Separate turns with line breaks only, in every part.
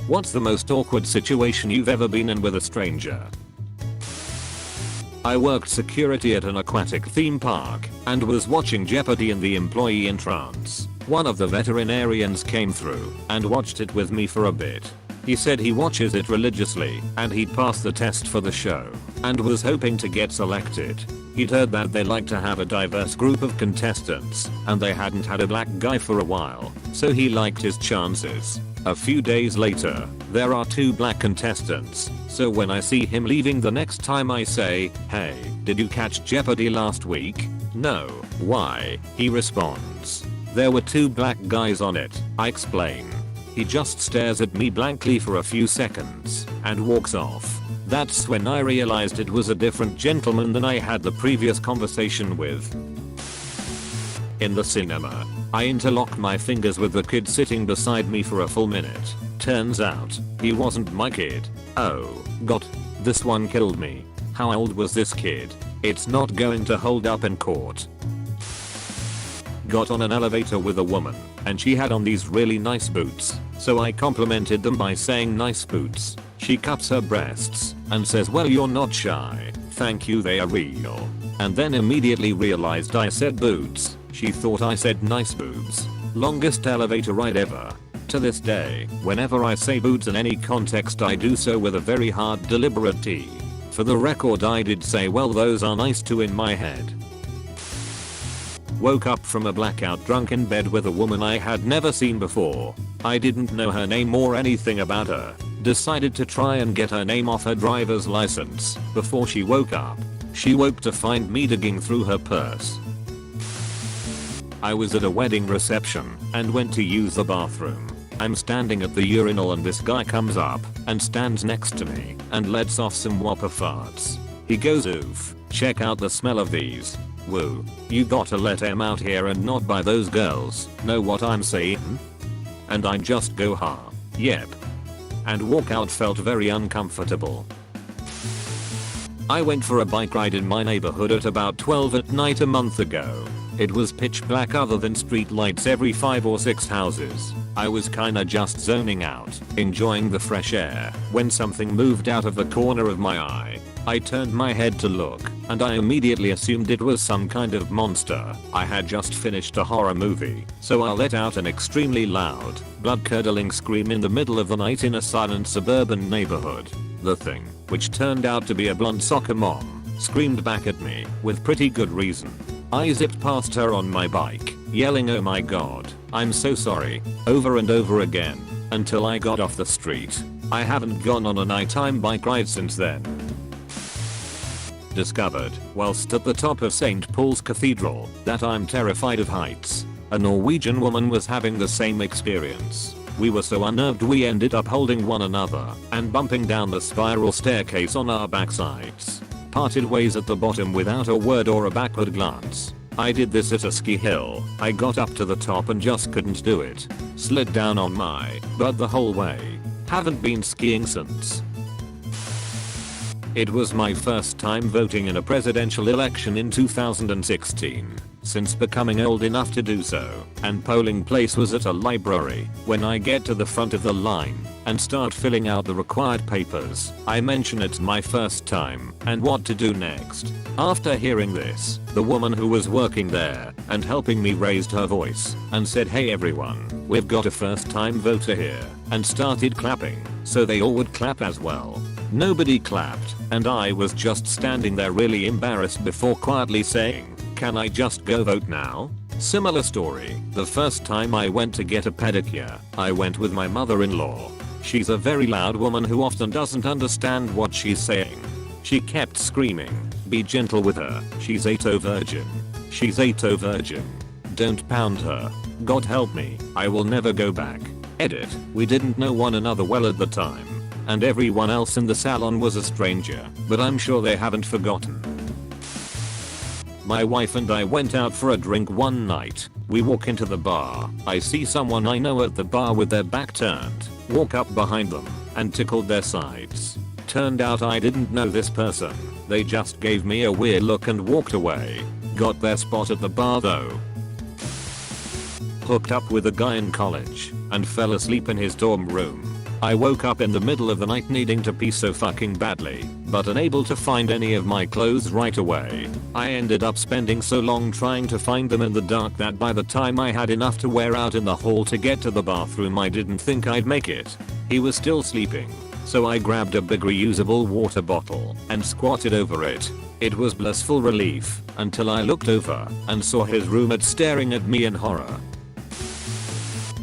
What's the most awkward situation you've ever been in with a stranger? I worked security at an aquatic theme park and was watching Jeopardy in the employee entrance. One of the veterinarians came through and watched it with me for a bit. He said he watches it religiously and he'd passed the test for the show and was hoping to get selected. He'd heard that they like to have a diverse group of contestants and they hadn't had a black guy for a while, so he liked his chances. A few days later, there are 2 black contestants, so when I see him leaving the next time I say, "Hey, did you catch Jeopardy last week?" "No, why?" he responds. "There were 2 black guys on it," I explain. He just stares at me blankly for a few seconds and walks off. That's when I realized it was a different gentleman than I had the previous conversation with. In the cinema, I interlocked my fingers with the kid sitting beside me for a full minute. Turns out, he wasn't my kid. Oh, God. This one killed me. How old was this kid? It's not going to hold up in court. Got on an elevator with a woman, and she had on these really nice boots, so I complimented them by saying nice boots. She cups her breasts and says, "Well, you're not shy. Thank you, they are real." And then immediately realized I said boots. She thought I said nice boobs. Longest elevator ride ever. To this day, whenever I say boobs in any context, I do so with a very hard deliberate T. For the record, I did say, "Well, those are nice too" in my head. Woke up from a blackout drunk in bed with a woman I had never seen before. I didn't know her name or anything about her. Decided to try and get her name off her driver's license before she woke up. She woke to find me digging through her purse. I was at a wedding reception and went to use the bathroom. I'm standing at the urinal and this guy comes up and stands next to me and lets off some whopper farts. He goes, "Oof, check out the smell of these. Woo, you gotta let him out here and not by those girls, know what I'm saying?" And I just go, "Ha, yep," and walk out. Felt very uncomfortable. I went for a bike ride in my neighborhood at about 12 at night a month ago. It was pitch black other than street lights every 5 or 6 houses. I was kinda just zoning out, enjoying the fresh air, when something moved out of the corner of my eye. I turned my head to look, and I immediately assumed it was some kind of monster. I had just finished a horror movie, so I let out an extremely loud, blood-curdling scream in the middle of the night in a silent suburban neighborhood. The thing, which turned out to be a blonde soccer mom, screamed back at me, with pretty good reason. I zipped past her on my bike, yelling, "Oh my god, I'm so sorry," over and over again, until I got off the street. I haven't gone on a nighttime bike ride since then. Discovered, whilst at the top of St. Paul's Cathedral, that I'm terrified of heights. A Norwegian woman was having the same experience. We were so unnerved we ended up holding one another and bumping down the spiral staircase on our backsides. Parted ways at the bottom without a word or a backward glance. I did this at a ski hill. I got up to the top and just couldn't do it. Slid down on my butt the whole way. Haven't been skiing since. It was my first time voting in a presidential election in 2016, since becoming old enough to do so, and polling place was at a library. When I get to the front of the line and start filling out the required papers, I mention it's my first time and what to do next. After hearing this, the woman who was working there and helping me raised her voice and said, "Hey everyone, we've got a first time voter here," and started clapping, so they all would clap as well. Nobody clapped, and I was just standing there really embarrassed before quietly saying, "Can I just go vote now?" Similar story, the first time I went to get a pedicure, I went with my mother-in-law. She's a very loud woman who often doesn't understand what she's saying. She kept screaming, "Be gentle with her, she's ATO virgin. She's ATO virgin. Don't pound her. God help me, I will never go back." Edit, we didn't know one another well at the time, and everyone else in the salon was a stranger, but I'm sure they haven't forgotten. My wife and I went out for a drink one night. We walk into the bar. I see someone I know at the bar with their back turned. Walk up behind them and tickled their sides. Turned out I didn't know this person. They just gave me a weird look and walked away. Got their spot at the bar though. Hooked up with a guy in college and fell asleep in his dorm room. I woke up in the middle of the night needing to pee so fucking badly, but unable to find any of my clothes right away. I ended up spending so long trying to find them in the dark that by the time I had enough to wear out in the hall to get to the bathroom I didn't think I'd make it. He was still sleeping, so I grabbed a big reusable water bottle and squatted over it. It was blissful relief until I looked over and saw his roommate staring at me in horror.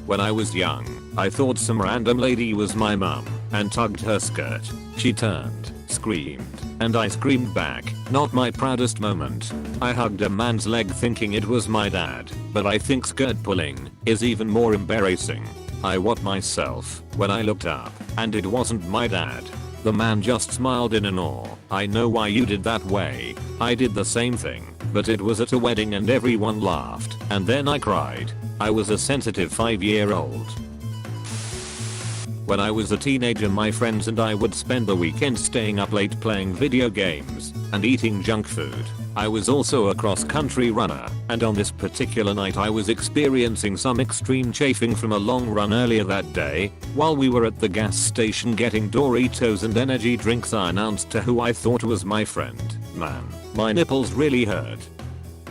When I was young, I thought some random lady was my mum and tugged her skirt. She turned, screamed, and I screamed back. Not my proudest moment. I hugged a man's leg thinking it was my dad, but I think skirt pulling is even more embarrassing. I wet myself when I looked up, and it wasn't my dad. The man just smiled in awe. I know why you did that way. I did the same thing, but it was at a wedding and everyone laughed, and then I cried. I was a sensitive 5-year-old. When I was a teenager, my friends and I would spend the weekend staying up late playing video games and eating junk food. I was also a cross-country runner, and on this particular night I was experiencing some extreme chafing from a long run earlier that day. While we were at the gas station getting Doritos and energy drinks, I announced to who I thought was my friend, "Man, my nipples really hurt."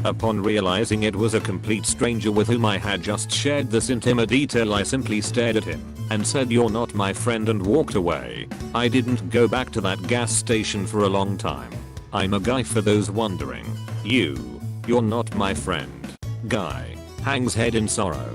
Upon realizing it was a complete stranger with whom I had just shared this intimate detail, I simply stared at him and said, "You're not my friend," and walked away. I didn't go back to that gas station for a long time. I'm a guy, for those wondering. You're not my friend. Guy hangs head in sorrow.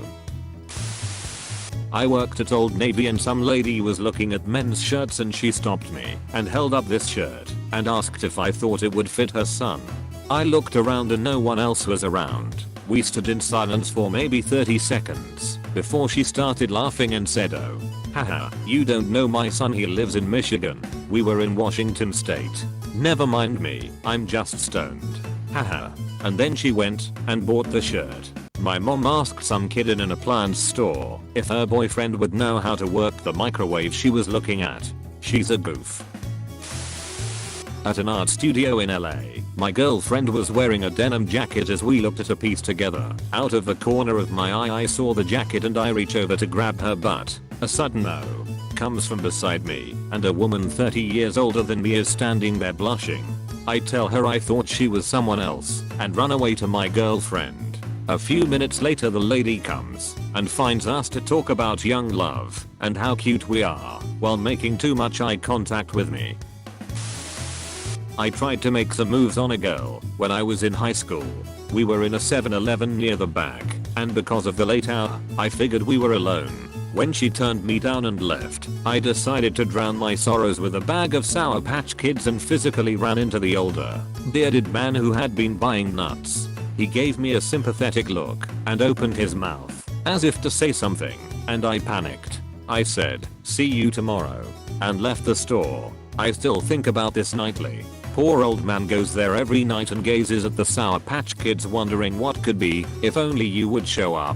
I worked at Old Navy and some lady was looking at men's shirts and she stopped me and held up this shirt and asked if I thought it would fit her son. I looked around and no one else was around. We stood in silence for maybe 30 seconds before she started laughing and said, "Oh, haha, you don't know my son, he lives in Michigan. We were in Washington State. Never mind me, I'm just stoned. Haha." And then she went and bought the shirt. My mom asked some kid in an appliance store if her boyfriend would know how to work the microwave she was looking at. She's a goof. At an art studio in LA, my girlfriend was wearing a denim jacket as we looked at a piece together. Out of the corner of my eye I saw the jacket and I reach over to grab her butt. A sudden "no" comes from beside me, and a woman 30 years older than me is standing there blushing. I tell her I thought she was someone else and run away to my girlfriend. A few minutes later the lady comes and finds us to talk about young love and how cute we are while making too much eye contact with me. I tried to make some moves on a girl when I was in high school. We were in a 7-Eleven near the back, and because of the late hour, I figured we were alone. When she turned me down and left, I decided to drown my sorrows with a bag of Sour Patch Kids and physically ran into the older, bearded man who had been buying nuts. He gave me a sympathetic look and opened his mouth as if to say something, and I panicked. I said, "See you tomorrow," and left the store. I still think about this nightly. Poor old man goes there every night and gazes at the Sour Patch Kids wondering what could be if only you would show up.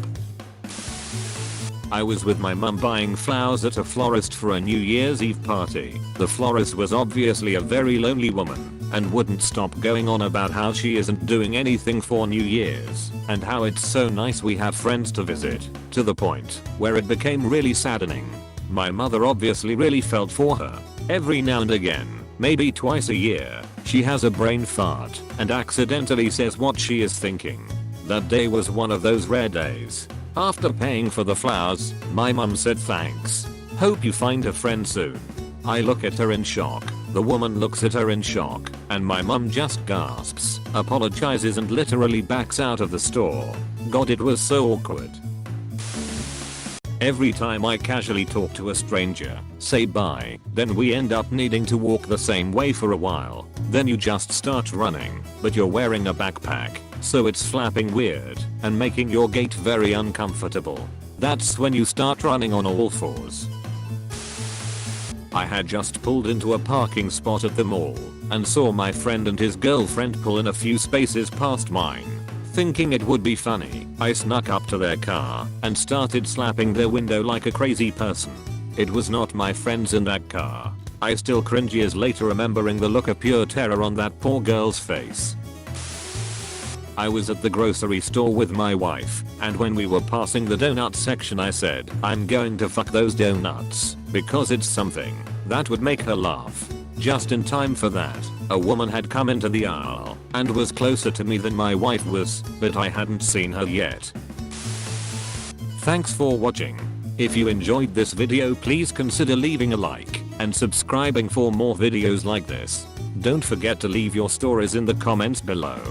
I was with my mum buying flowers at a florist for a New Year's Eve party. The florist was obviously a very lonely woman and wouldn't stop going on about how she isn't doing anything for New Year's and how it's so nice we have friends to visit, to the point where it became really saddening. My mother obviously really felt for her. Every now and again, maybe twice a year, she has a brain fart and accidentally says what she is thinking. That day was one of those rare days. After paying for the flowers, my mum said, "Thanks. Hope you find a friend soon." I look at her in shock. The woman looks at her in shock, and my mum just gasps, apologizes and literally backs out of the store. God, it was so awkward. Every time I casually talk to a stranger, say bye, then we end up needing to walk the same way for a while. Then you just start running, but you're wearing a backpack, so it's flapping weird and making your gait very uncomfortable. That's when you start running on all fours. I had just pulled into a parking spot at the mall and saw my friend and his girlfriend pull in a few spaces past mine. Thinking it would be funny, I snuck up to their car and started slapping their window like a crazy person. It was not my friends in that car. I still cringe years later remembering the look of pure terror on that poor girl's face. I was at the grocery store with my wife, and when we were passing the donut section I said, "I'm going to fuck those donuts," because it's something that would make her laugh. Just in time for that, a woman had come into the aisle and was closer to me than my wife was, but I hadn't seen her yet. Thanks for watching. If you enjoyed this video, please consider leaving a like and subscribing for more videos like this. Don't forget to leave your stories in the comments below.